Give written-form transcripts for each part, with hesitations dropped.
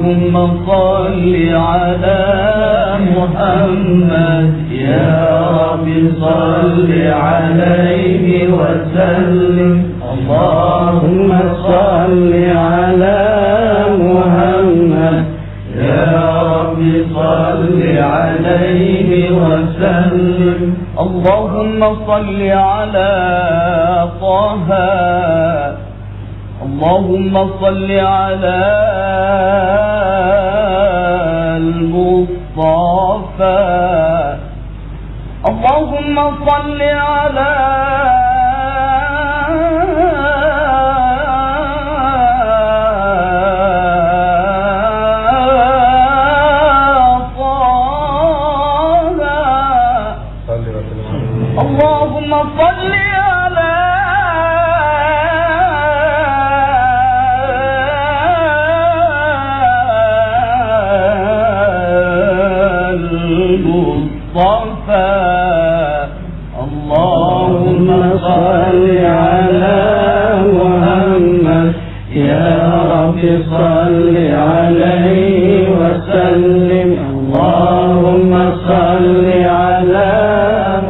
اللهم صل على محمد يا رب صل عليه وسلم اللهم صل على محمد يا رب صل عليه وسلم اللهم صل على طه اللهم صل على المصطفى اللهم صل على اللهم صل على المصطفى اللهم صل على محمد يا رب صل عليه وسلم اللهم صل على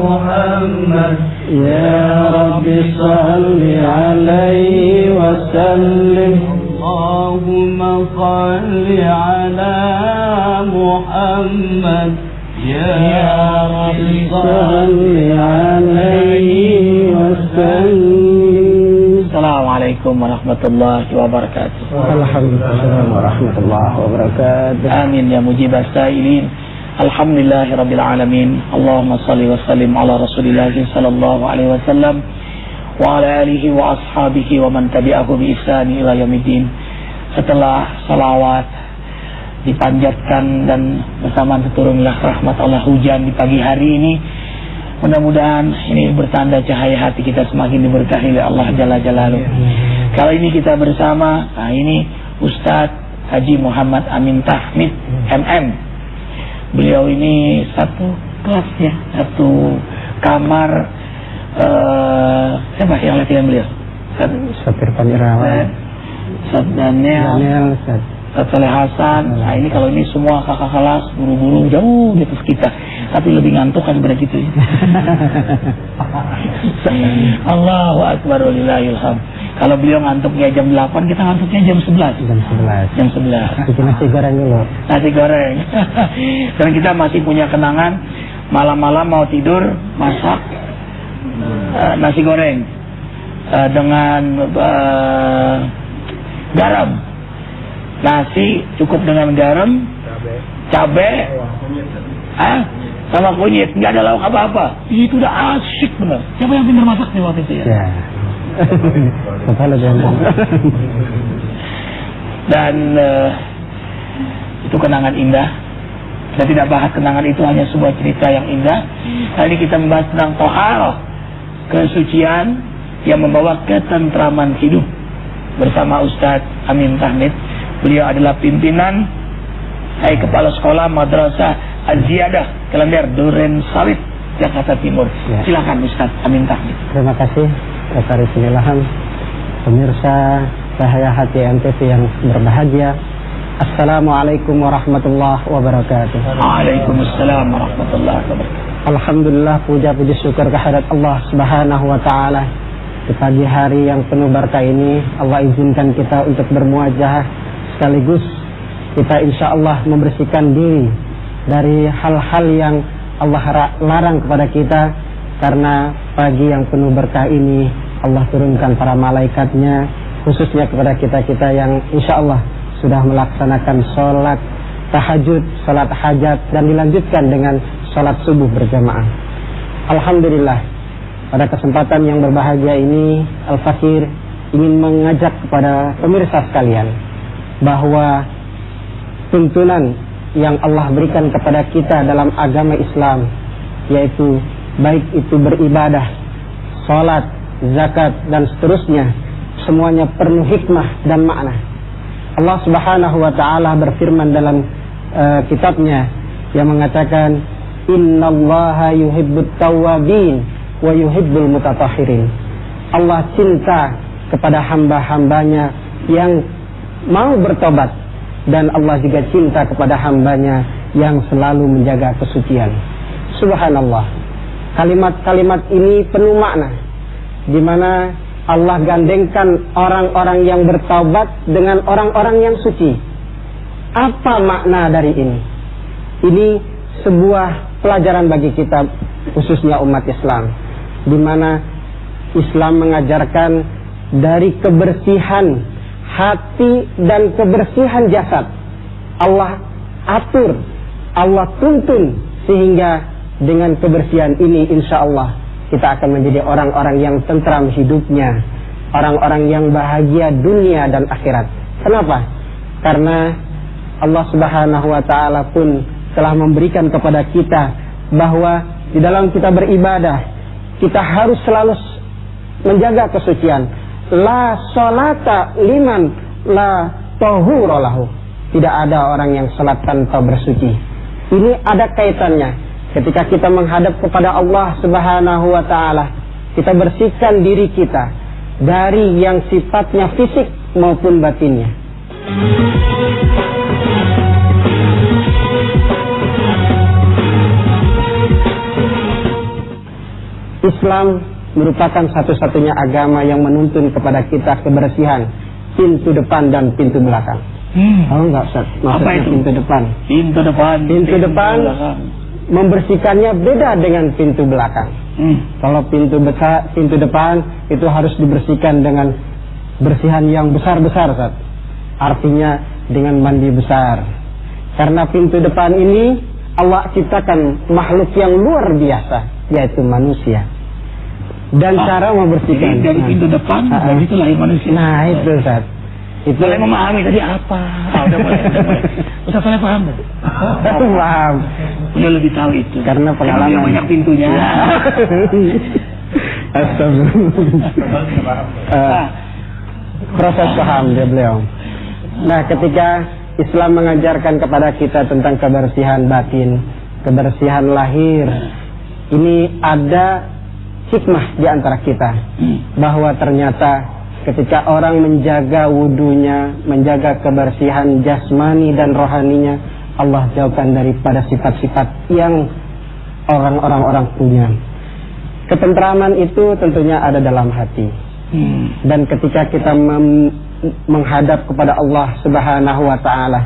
محمد يا رب صل عليه وسلم اللهم صل على محمد يا رب صل عليه وسلم. Assalamualaikum warahmatullahi wabarakatuh. Waalaikumsalam warahmatullahi wabarakatuh. Amin ya mujibas sa'ilin. Alhamdulillahi rabbil alamin. Allahumma salli wa sallim ala rasulillah sallallahu alaihi wasallam wa ala alihi wa ashabihi wa man tabi'ahu bi ihsani ila yaumiddin. Setelah salawat dipanjatkan dan bersamaan turunlah rahmat Allah hujan di pagi hari ini, mudah-mudahan ini bertanda cahaya hati kita semakin diberkahi oleh Allah Jalla Jalaluhu. Kali ini kita bersama, ini Ustadz Haji Muhammad Amin Tahmid MM. Beliau ini satu kelas ya, satu kamar. Siapa yang latihan beliau? Ustadz Irfan Irawan, Ustadz Daniel, Ustadz Saleh Hasan. Nah ini kalau ini semua kakak kelas, guru-guru jauh di atas kita, tapi lebih ngantuk kan pada gitu ya. Allahu Akbar walillahil hamd. Kalau beliau ngantuknya jam 8, kita ngantuknya jam 11. Jam 11. Bikin nasi goreng dulu. Nasi goreng. Dan kita masih punya kenangan malam-malam mau tidur masak nasi goreng dengan garam. Nasi cukup dengan garam, cabai, sama kunyit, nggak ada lauk apa-apa. Itu udah asyik bener. Siapa yang pintar masak nih waktu itu ya? Ya. Dan itu kenangan indah. Kita tidak bahas kenangan itu, hanya sebuah cerita yang indah. Kali ini kita membahas tentang toharoh, kesucian yang membawa ketentraman hidup, bersama Ustadz Amin Tahmid. Beliau adalah pimpinan kepala sekolah Madrasah Az-Ziyadah Klender Duren Sawit, Jakarta Timur. Ya. Silakan Ustadz Amin Tahmid. Terima kasih Bapak Bismillahirrahmanirrahim. Pemirsa Cahaya Hati MTV yang berbahagia, Assalamualaikum warahmatullahi wabarakatuh. Waalaikumsalam warahmatullahi wabarakatuh. Alhamdulillah, puja puji syukur kehadirat Allah Subhanahu wa taala. Di pagi hari yang penuh berkah ini, Allah izinkan kita untuk bermuajah, sekaligus kita insya Allah membersihkan diri dari hal-hal yang Allah larang kepada kita. Karena pagi yang penuh berkah ini Allah turunkan para malaikatnya, khususnya kepada kita-kita yang insya Allah sudah melaksanakan sholat tahajud, sholat hajat, dan dilanjutkan dengan sholat subuh berjamaah. Alhamdulillah, pada kesempatan yang berbahagia ini Al-Fakir ingin mengajak kepada pemirsa sekalian bahwa tuntunan yang Allah berikan kepada kita dalam agama Islam, yaitu baik itu beribadah, sholat, zakat, dan seterusnya, semuanya penuh hikmah dan makna. Allah Subhanahu wa ta'ala berfirman dalam kitabnya yang mengatakan, Innallaha yuhibbut tawwabin wa yuhibbul mutatahhirin. Allah cinta kepada hamba-hambanya yang mau bertobat dan Allah juga cinta kepada hambanya yang selalu menjaga kesucian. Subhanallah. Kalimat-kalimat ini penuh makna, di mana Allah gandengkan orang-orang yang bertaubat dengan orang-orang yang suci. Apa makna dari ini? Ini sebuah pelajaran bagi kita, khususnya umat Islam, di mana Islam mengajarkan dari kebersihan hati dan kebersihan jasad. Allah atur, Allah tuntun, sehingga dengan kebersihan ini insya Allah kita akan menjadi orang-orang yang tentram hidupnya, orang-orang yang bahagia dunia dan akhirat. Kenapa? Karena Allah Subhanahu wa ta'ala pun telah memberikan kepada kita bahwa di dalam kita beribadah, kita harus selalu menjaga kesucian. La sholata liman la tahura lahu. Tidak ada orang yang salat tanpa bersuci. Ini ada kaitannya. Ketika kita menghadap kepada Allah Subhanahu wa ta'ala, kita bersihkan diri kita dari yang sifatnya fisik maupun batinnya. Islam merupakan satu-satunya agama yang menuntun kepada kita kebersihan pintu depan dan pintu belakang. Tahu nggak Ustaz? Maksudnya apa itu? Pintu depan. Pintu depan membersihkannya beda dengan pintu belakang. Kalau pintu depan itu harus dibersihkan dengan bersihan yang besar-besar, Ustaz. Artinya dengan mandi besar. Karena pintu depan ini Allah ciptakan makhluk yang luar biasa, yaitu manusia. Dan cara membersihkan dari pintu depan, dari itu lahir manusia. Nah itu Ustaz. Itu boleh memahami tadi apa? Udah mulai. Ustaz Saleh paham? Paham. Udah lebih tahu itu. Karena pengalaman banyak pintunya. Proses paham dia beliau. Nah, ketika Islam mengajarkan kepada kita tentang kebersihan batin, kebersihan lahir, ini ada hikmah di antara kita, bahwa ternyata ketika orang menjaga wudunya, menjaga kebersihan jasmani dan rohaninya, Allah jauhkan daripada sifat-sifat yang orang-orang punya. Ketentraman itu tentunya ada dalam hati. Dan ketika kita menghadap kepada Allah Subhanahu wa ta'ala,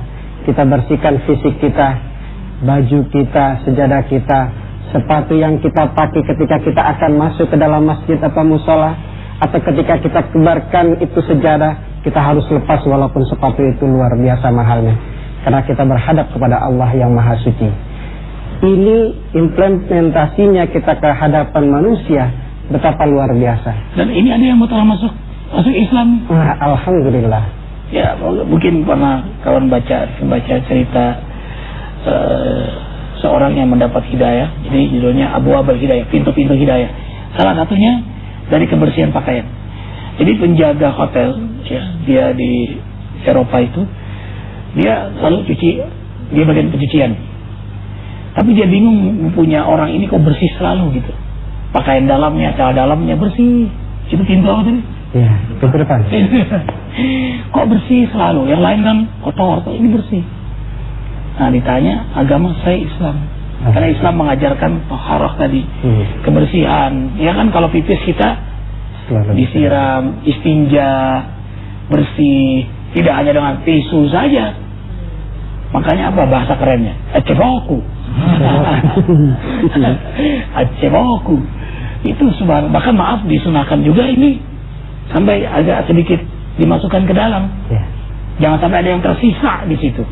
kita bersihkan fisik kita, baju kita, sejadah kita, sepatu yang kita pakai ketika kita akan masuk ke dalam masjid atau musola, atau ketika kita kebarkan itu sejadah, kita harus lepas walaupun sepatu itu luar biasa mahalnya, karena kita berhadap kepada Allah yang maha suci. Ini implementasinya kita ke hadapan manusia betapa luar biasa. Dan ini ada yang telah masuk Islam. Alhamdulillah. Ya, mungkin pernah kawan baca cerita seorang yang mendapat hidayah. Jadi judulnya Abu Abal Hidayah, pintu-pintu hidayah. Salah satunya dari kebersihan pakaian. Jadi penjaga hotel, ya, dia di Eropa itu, dia selalu cuci, dia bagian pencucian. Tapi dia bingung, punya orang ini kok bersih selalu gitu. Pakaian dalamnya, celana dalamnya bersih. Itu pintu apa tadi? Ya, pintu depan. Kok bersih selalu? Yang lain kan kotor, kok ini bersih? Nah, ditanya, agama saya Islam. Karena Islam mengajarkan taharah tadi, kebersihan. Ya kan, kalau pipis kita disiram, istinja, bersih, tidak hanya dengan tisu saja. Makanya apa bahasa kerennya? Acevoku. Acevoku. Itu bahkan maaf disunahkan juga ini, sampai agak sedikit dimasukkan ke dalam. Jangan sampai ada yang tersisa di situ.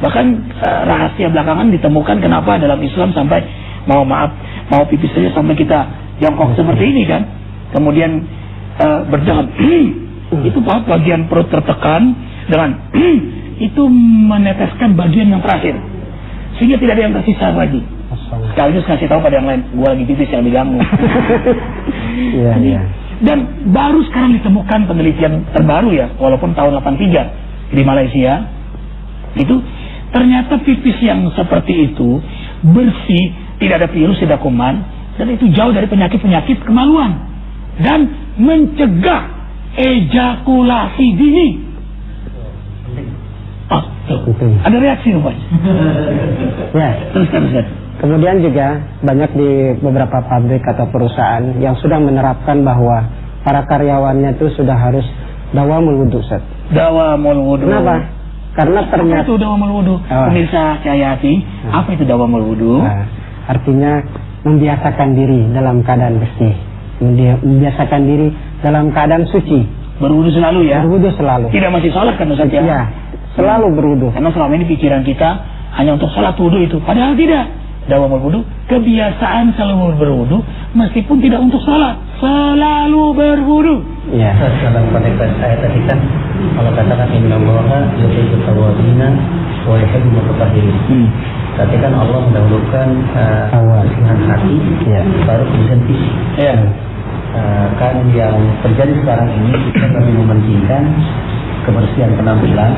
Bahkan rahasia belakangan ditemukan kenapa dalam Islam sampai mau pipis saja sampai kita jongkok seperti ini kan, kemudian berjalan itu bagian perut tertekan dengan itu meneteskan bagian yang terakhir sehingga tidak ada yang tersisa lagi. Sekaligus kasih tahu pada yang lain, gua lagi pipis yang diganggu. Dan baru sekarang ditemukan penelitian terbaru ya, walaupun tahun 83 di Malaysia, itu ternyata pipis yang seperti itu bersih, tidak ada virus, tidak kuman, dan itu jauh dari penyakit-penyakit kemaluan dan mencegah ejakulasi dini. Oh, tuh. Betul. Ada reaksi rupanya. Ya. Teruskan Ustaz. Kemudian juga banyak di beberapa pabrik atau perusahaan yang sudah menerapkan bahwa para karyawannya itu sudah harus dawamul wudu, Ustaz. Dawamul wudu. Kenapa? Karena ternyata apa itu dawamul wudu? Pemirsa Cahayati, apa itu dawamul wudu? Nah, artinya membiasakan diri dalam keadaan bersih, membiasakan diri dalam keadaan suci. Berwudu selalu ya? Berwudu selalu. Tidak masih sholat kan Ustaz ya? Ya, selalu berwudu. Karena selama ini pikiran kita hanya untuk sholat wudu itu. Padahal tidak. Dawamul wudu, kebiasaan selalu berwudu meskipun tidak untuk sholat. Selalu berwudu. Ya. Dalam konteks ayat tadi kan Allah katakan innallaha yuhibbut tawwabina wa yuhibbul mutatahhirin. Berarti kan Allah mendahulukan kebersihan hati, baru kebersihan fisik. Ya. Kan yang terjadi sekarang ini kita lebih mementingkan kebersihan penampilan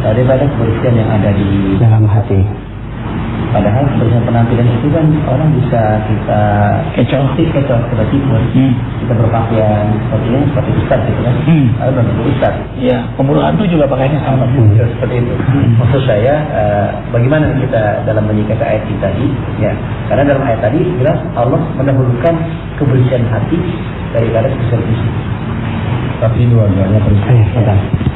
daripada kebersihan yang ada di dalam hati. Padahal kebersihan penampilan itu kan orang bisa kita kecoh, kita tipu. Kita berpakaian seperti ustaz gitu kan. Lalu bentuk ustaz. Ya, pemburu hantu juga pakainya sama. Seperti itu. Maksud saya, bagaimana kita dalam menyikapi ayat ini tadi? Ya, karena dalam ayat tadi jelas Allah mendahulukan kebersihan hati daripada kebersihan fisik. Tapi dua-duanya penting.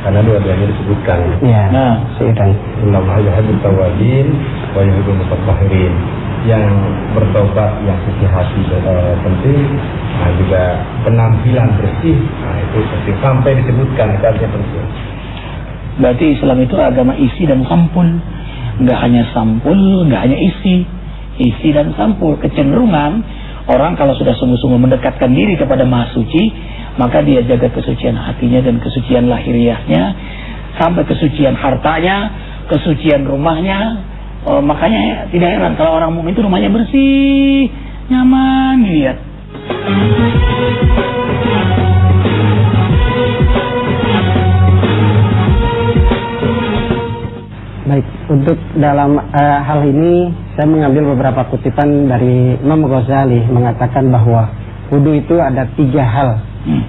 Karena dua-duanya disebutkan. Ya. Nah, Seitan. Innallaha yuhibbut tawwabin wa yuhibbul mutatahhirin. Yang bertobat, yang suci hati penting. Nah, juga penampilan bersih. Nah, itu penting. Sampai disebutkan itu artinya penting. berarti Islam itu agama isi dan sampul. Nggak hanya sampul, nggak hanya isi. Isi dan sampul. Kecenderungan orang kalau sudah sungguh-sungguh mendekatkan diri kepada Maha Suci, maka dia jaga kesucian hatinya dan kesucian lahiriahnya, sampai kesucian hartanya, kesucian rumahnya. Makanya tidak heran kalau orang mukmin itu rumahnya bersih, nyaman dilihat. Baik, untuk dalam hal ini saya mengambil beberapa kutipan dari Imam Ghazali mengatakan bahwa wudu itu ada 3 hal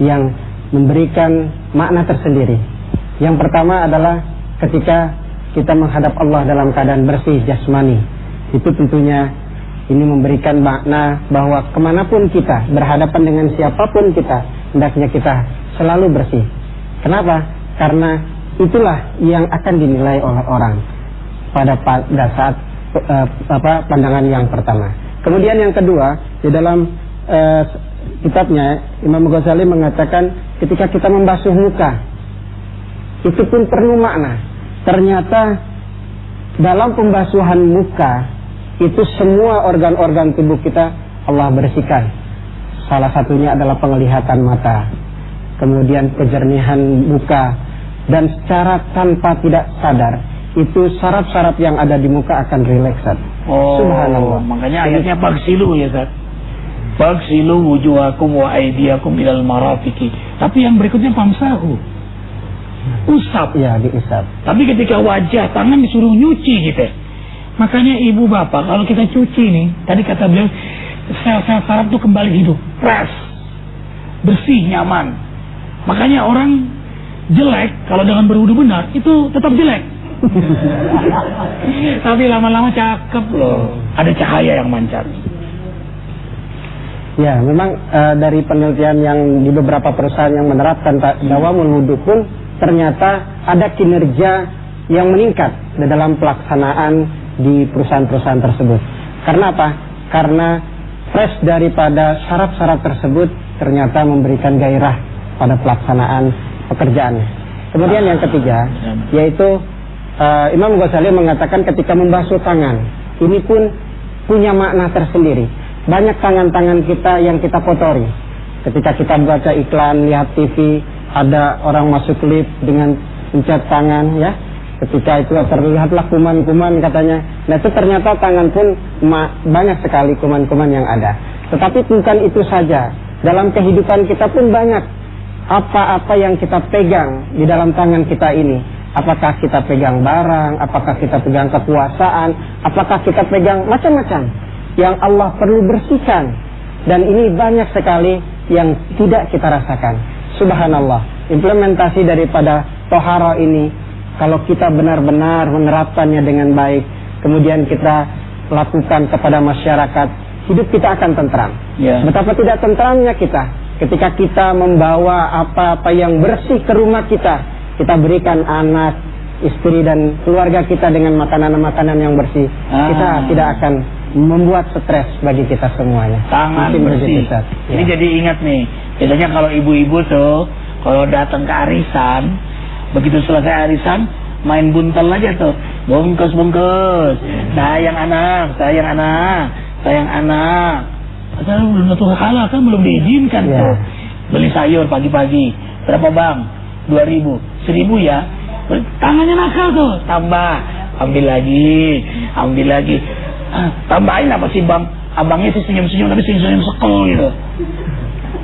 yang memberikan makna tersendiri. Yang pertama adalah ketika kita menghadap Allah dalam keadaan bersih jasmani. Itu tentunya ini memberikan makna bahwa kemanapun kita, berhadapan dengan siapapun kita, hendaknya kita selalu bersih. Kenapa? Karena itulah yang akan dinilai oleh orang pada saat pandangan yang pertama. Kemudian yang kedua, di dalam kitabnya Imam Ghazali mengatakan ketika kita membasuh muka, itu pun perlu makna. Ternyata dalam pembasuhan muka itu semua organ-organ tubuh kita Allah bersihkan. Salah satunya adalah penglihatan mata, kemudian kejernihan muka, dan secara tanpa tidak sadar itu saraf-saraf yang ada di muka akan rileks. Subhanallah. Makanya ayatnya bagsilu ya Ustaz. Bagsilu wujuhakum wa aydiyakum ilal marafiqi. Tapi yang berikutnya famsahu. Usap. Ya, diusap. Tapi ketika wajah, tangan disuruh nyuci gitu. Makanya ibu bapak kalau kita cuci nih, tadi kata beliau sel-sel saraf itu kembali hidup, fresh, bersih, nyaman. Makanya orang jelek kalau dengan berwudu benar itu tetap jelek. Tapi lama-lama cakep loh. Ada cahaya yang mancar. Ya, memang dari penelitian yang di beberapa perusahaan yang menerapkan dawamul wudu pun ternyata ada kinerja yang meningkat di dalam pelaksanaan di perusahaan-perusahaan tersebut. Karena apa? Karena fresh daripada saraf-saraf tersebut ternyata memberikan gairah pada pelaksanaan pekerjaannya. Kemudian yang ketiga, yaitu Imam Ghazali mengatakan ketika membasuh tangan, ini pun punya makna tersendiri. Banyak tangan-tangan kita yang kita kotori. Ketika kita baca iklan, lihat TV, ada orang masuk lift dengan pencet tangan, ya. Ketika itu terlihatlah kuman-kuman katanya. Nah itu ternyata tangan pun banyak sekali kuman-kuman yang ada. Tetapi bukan itu saja. Dalam kehidupan kita pun banyak apa-apa yang kita pegang di dalam tangan kita ini. Apakah kita pegang barang, apakah kita pegang kekuasaan, apakah kita pegang macam-macam yang Allah perlu bersihkan. Dan ini banyak sekali yang tidak kita rasakan. Subhanallah, implementasi daripada tohara ini kalau kita benar-benar menerapkannya dengan baik, kemudian kita lakukan kepada masyarakat, hidup kita akan tentram. Betapa tidak tentramnya kita ketika kita membawa apa-apa yang bersih ke rumah kita berikan anak, istri dan keluarga kita dengan makanan-makanan yang bersih. Kita tidak akan membuat stres bagi kita semuanya. Tangan bersih. Ini jadi ingat nih, biasanya kalau ibu-ibu tuh kalau datang ke arisan, begitu selesai arisan main buntel aja tuh, bungkus. Sayang anak. Padahal belum tentu halal kan, belum diizinkan tuh. Beli sayur pagi-pagi, berapa bang? 2.000, 1.000 ya. Tangannya nakal tuh, tambah, ambil lagi. Tambahin apa sih bang? Abangnya sih senyum-senyum tapi senyum-senyum sekol gitu.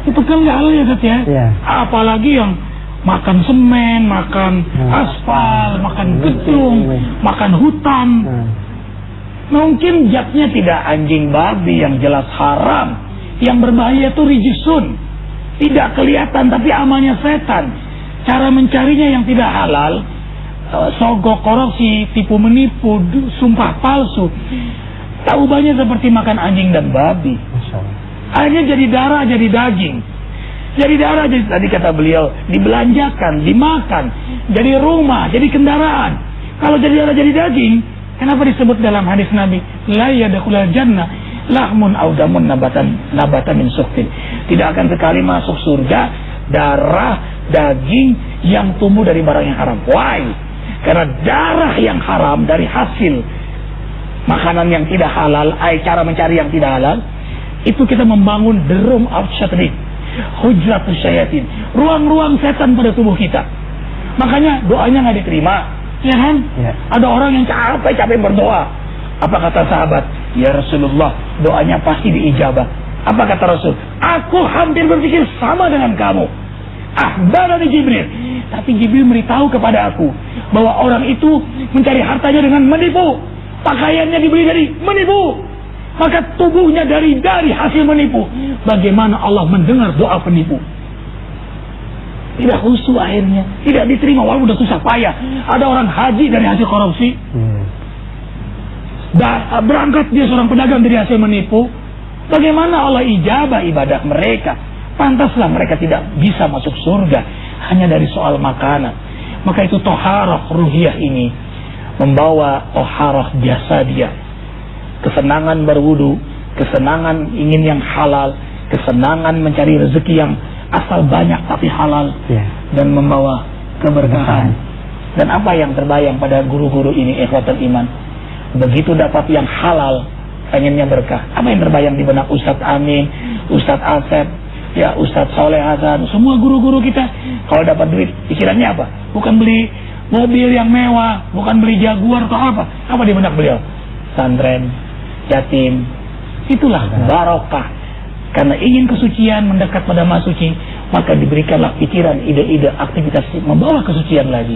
Itu kan nggak halal ya Tat ya. Apalagi yang makan semen, makan aspal, makan gedung, makan hutan. Mungkin zatnya tidak anjing babi yang jelas haram, yang berbahaya itu rijisun, tidak kelihatan tapi amalnya setan. Cara mencarinya yang tidak halal, sogok, korupsi, tipu menipu, sumpah palsu. Taubahnya seperti makan anjing dan babi. Akhirnya jadi darah, jadi daging. Jadi darah, jadi tadi kata beliau, dibelanjakan, dimakan, jadi rumah, jadi kendaraan. Kalau jadi darah, jadi daging, kenapa disebut dalam hadis Nabi, la yadkhulul jannah lahmun aw damun nabatan min suktin. Tidak akan sekali masuk surga darah, daging yang tumbuh dari barang yang haram. Why? Karena darah yang haram dari hasil makanan yang tidak halal, cara mencari yang tidak halal, itu kita membangun the room of syaitan, hujratus syayatin, ruang-ruang setan pada tubuh kita. Makanya doanya nggak diterima, ya kan? Ada orang yang capek berdoa. Apa kata sahabat? Ya Rasulullah, doanya pasti diijabah. Apa kata Rasul? Aku hampir berpikir sama dengan kamu. Akhbarani Jibril, tapi Jibril memberitahu kepada aku bahwa orang itu mencari hartanya dengan menipu, pakaiannya dibeli dari menipu, maka tubuhnya dari hasil menipu. Bagaimana Allah mendengar doa penipu? Tidak khusyuk akhirnya, tidak diterima walaupun sudah susah payah. Ada orang haji dari hasil korupsi, berangkat dia seorang pedagang dari hasil menipu. Bagaimana Allah ijabah ibadah mereka? Pantaslah mereka tidak bisa masuk surga hanya dari soal makanan. Maka itu toharah ruhiyah ini membawa toharah jasadiyah, kesenangan berwudu, kesenangan ingin yang halal, kesenangan mencari rezeki yang asal banyak tapi halal, dan membawa keberkahan. Dan apa yang terbayang pada guru-guru ini, ikhwatul iman, begitu dapat yang halal pengennya berkah. Apa yang terbayang di benak Ustadz Amin, Ustadz Asep, ya Ustadz Soleh Hasan, semua guru-guru kita kalau dapat duit pikirannya apa? Bukan beli mobil yang mewah, bukan beli Jaguar atau apa. Apa di benak beliau? Santren, yatim. Itulah barokah. Karena ingin kesucian, mendekat pada Maha Suci, maka diberikanlah pikiran, ide-ide, aktivitas membawa kesucian lagi.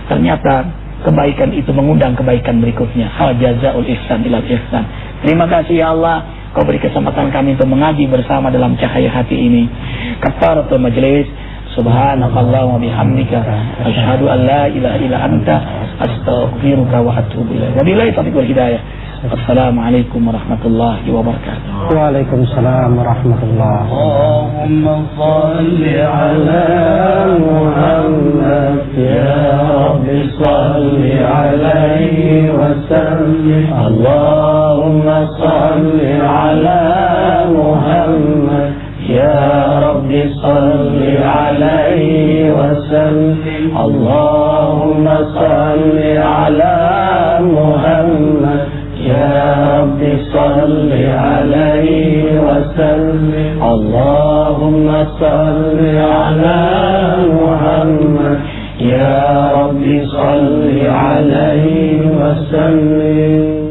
Ternyata kebaikan itu mengundang kebaikan berikutnya. Hal jazaul ihsan ilal ihsan. Terima kasih ya Allah, Kau beri kesempatan kami untuk mengaji bersama dalam cahaya hati ini. Kafaratul majlis. Subhanakallah wa bihamdika asyhadu an la ilaha illa anta astaghfiruka wa atubu ilaik. Wabillahi taufiq wal hidayah. Assalamualaikum warahmatullahi wabarakatuh. Waalaikumsalam warahmatullahi wabarakatuh. Allahumma salli ala Muhammad ya Rabbi salli alaihi wa sallim. Allahumma salli ala Muhammad ya Rabbi salli alaihi wa sallim. Allahumma salli ala Muhammad ya Rabbi salli alaihi wa sallim. Allahumma salli ala Muhammad ya Rabbi salli alaihi wa sallim.